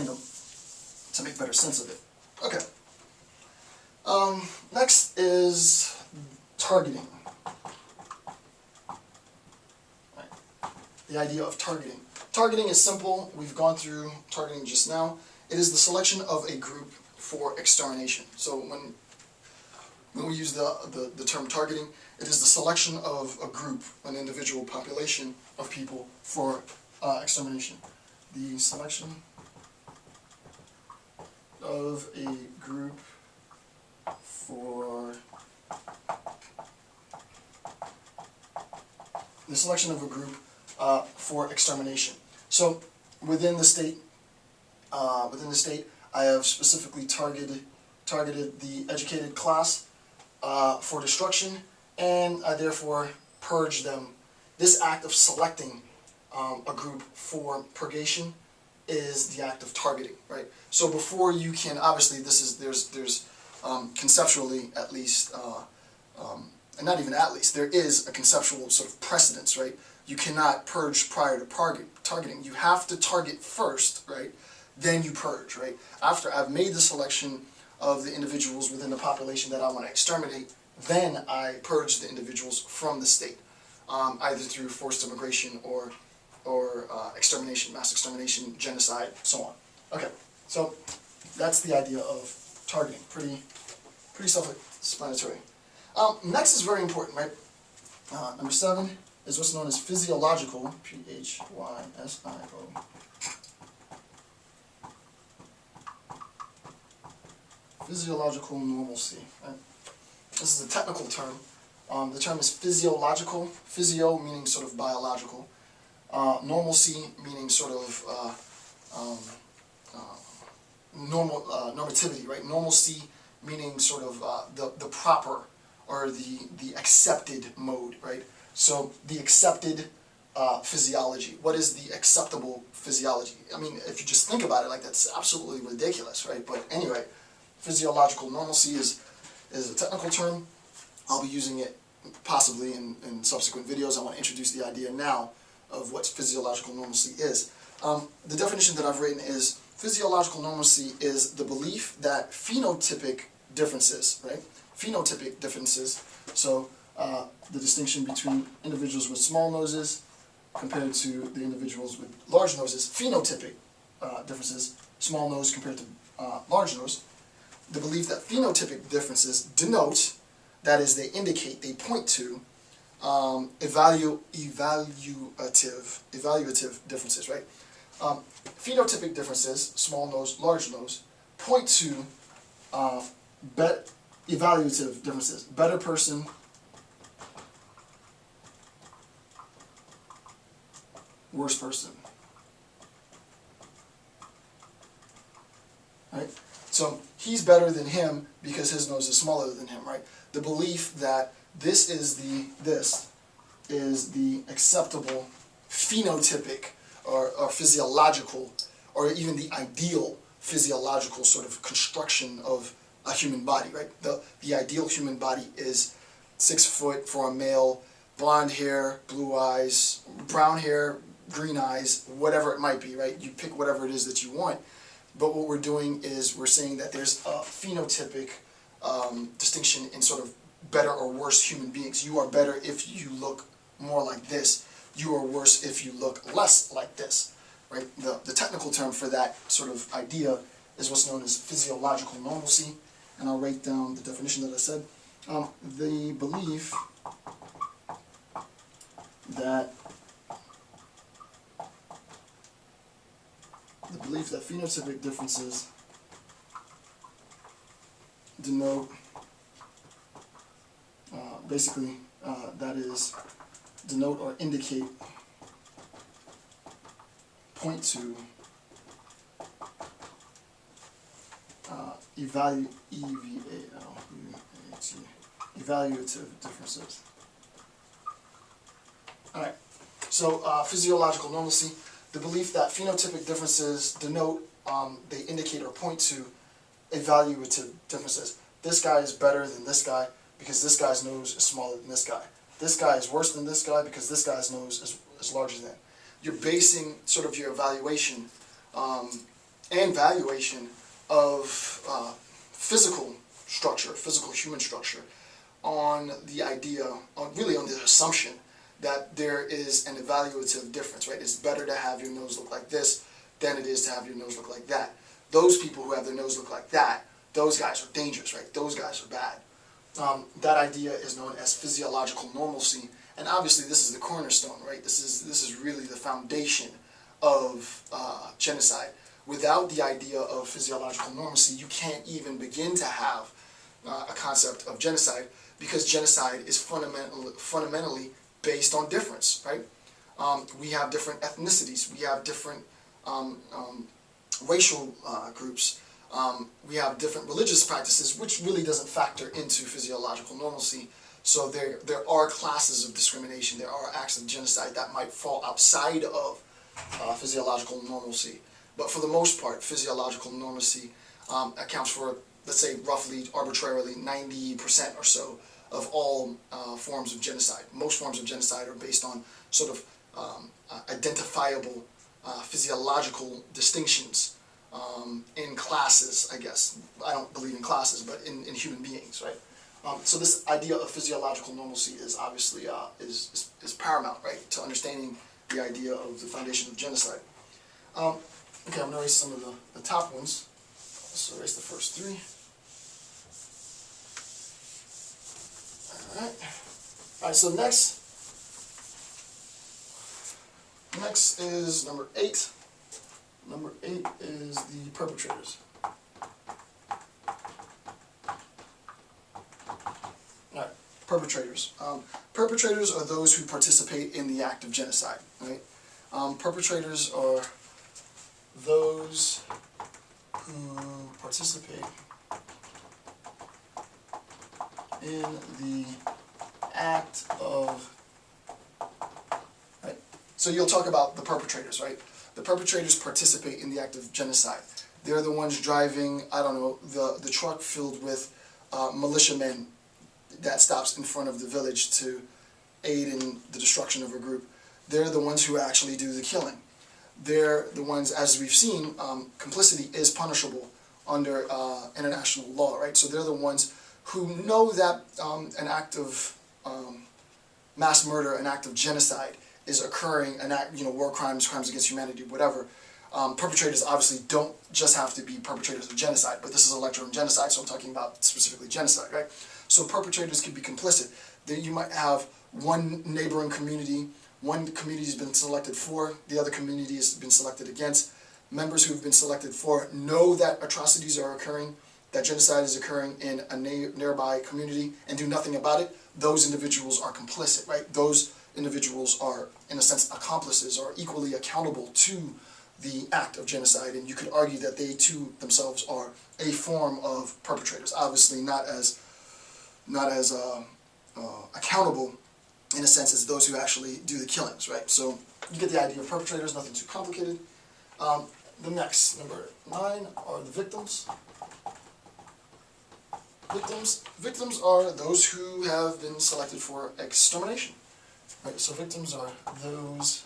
random to make better sense of it. Okay. Next is targeting. Right. The idea of targeting. Targeting is simple. We've gone through targeting just now. It is the selection of a group for extermination. So when we use the term targeting, it is the selection of a group, an individual population of people for extermination. The selection of a group for extermination. So within the state, I have specifically targeted the educated class for destruction, and I therefore purge them. This act of selecting a group for purgation is the act of targeting, right? So before you can, obviously, there's conceptually at least, and not even at least, there is a conceptual sort of precedence, right? You cannot purge prior to targeting. You have to target first, right? Then you purge, right? After I've made the selection of the individuals within the population that I want to exterminate, then I purge the individuals from the state, either through forced immigration or extermination, mass extermination, genocide, so on. Okay, so that's the idea of targeting. Pretty self-explanatory. Next is very important, right? Number 7 is what's known as physiological, P-H-Y-S-I-O. Physiological normalcy. Right? This is a technical term. The term is physiological. Physio meaning sort of biological. Normalcy meaning sort of normativity, right? Normalcy meaning sort of the proper or the accepted mode, right? So the accepted physiology. What is the acceptable physiology? I mean, if you just think about it, like, that's absolutely ridiculous, right? But anyway, physiological normalcy is a technical term. I'll be using it possibly in subsequent videos. I want to introduce the idea now of what physiological normalcy is. The definition that I've written is physiological normalcy is the belief that phenotypic differences, right? Phenotypic differences, so the distinction between individuals with small noses compared to the individuals with large noses, phenotypic differences, small nose compared to large nose. The belief that phenotypic differences denote, that is, they indicate, they point to evaluative differences, right? Phenotypic differences, small nose, large nose, point to evaluative differences. Better person, worse person. Right? So he's better than him because his nose is smaller than him, right? The belief that this is the acceptable phenotypic or physiological, or even the ideal physiological sort of construction of a human body, right? The ideal human body is 6 foot for a male, blonde hair, blue eyes, brown hair, green eyes, whatever it might be, right? You pick whatever it is that you want. But what we're doing is we're saying that there's a phenotypic distinction in sort of better or worse human beings. You are better if you look more like this. You are worse if you look less like this, right? The technical term for that sort of idea is what's known as physiological normalcy. And I'll write down the definition that I said. The belief that phenotypic differences denote, basically, that is, denote or indicate, point to, evaluative differences. Alright, so physiological normalcy, the belief that phenotypic differences denote, they indicate or point to evaluative differences. This guy is better than this guy because this guy's nose is smaller than this guy. This guy is worse than this guy because this guy's nose is larger than. You're basing sort of your evaluation and valuation of physical structure, physical human structure, on the idea, really on the assumption that there is an evaluative difference, right? It's better to have your nose look like this than it is to have your nose look like that. Those people who have their nose look like that, those guys are dangerous, right? Those guys are bad. That idea is known as physiological normalcy, and obviously this is the cornerstone, right? This is really the foundation of genocide. Without the idea of physiological normalcy, you can't even begin to have a concept of genocide, because genocide is fundamentally based on difference, right? We have different ethnicities, we have different racial groups, we have different religious practices, which really doesn't factor into physiological normalcy. So there are classes of discrimination, there are acts of genocide that might fall outside of physiological normalcy. But for the most part, physiological normalcy accounts for, let's say, roughly, arbitrarily, 90% or so of all forms of genocide. Most forms of genocide are based on sort of identifiable physiological distinctions in classes, I guess. I don't believe in classes, but in human beings, right? So this idea of physiological normalcy is obviously is paramount, right, to understanding the idea of the foundation of genocide. Okay, I'm going to erase some of the top ones. Let's erase the first three. Alright, so next is number 8. Number 8 is the perpetrators. Alright, perpetrators. Perpetrators are those who participate in the act of genocide, right? Perpetrators are those who participate in the act of, right? So you'll talk about the perpetrators, right? The perpetrators participate in the act of genocide. They're the ones driving, I don't know, the truck filled with militiamen that stops in front of the village to aid in the destruction of a group. They're the ones who actually do the killing. They're the ones, as we've seen, complicity is punishable under international law, right? So they're the ones who know that an act of mass murder, an act of genocide is occurring, an act, war crimes, crimes against humanity, whatever. Perpetrators obviously don't just have to be perpetrators of genocide, but this is a lecture on genocide, so I'm talking about specifically genocide, right? So perpetrators can be complicit. You might have one neighboring community, one community has been selected for, the other community has been selected against. Members who have been selected for know that atrocities are occurring, that genocide is occurring in a nearby community, and do nothing about it. Those individuals are complicit, right? Those individuals are, in a sense, accomplices, or equally accountable to the act of genocide, and you could argue that they too themselves are a form of perpetrators. Obviously not as accountable in a sense as those who actually do the killings, right? So you get the idea of perpetrators, nothing too complicated. The next, number 9, are the victims. Victims are those who have been selected for extermination. Right, so victims are those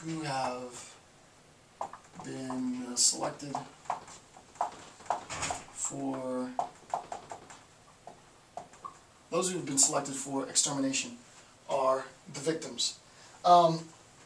who have been selected for extermination are the victims.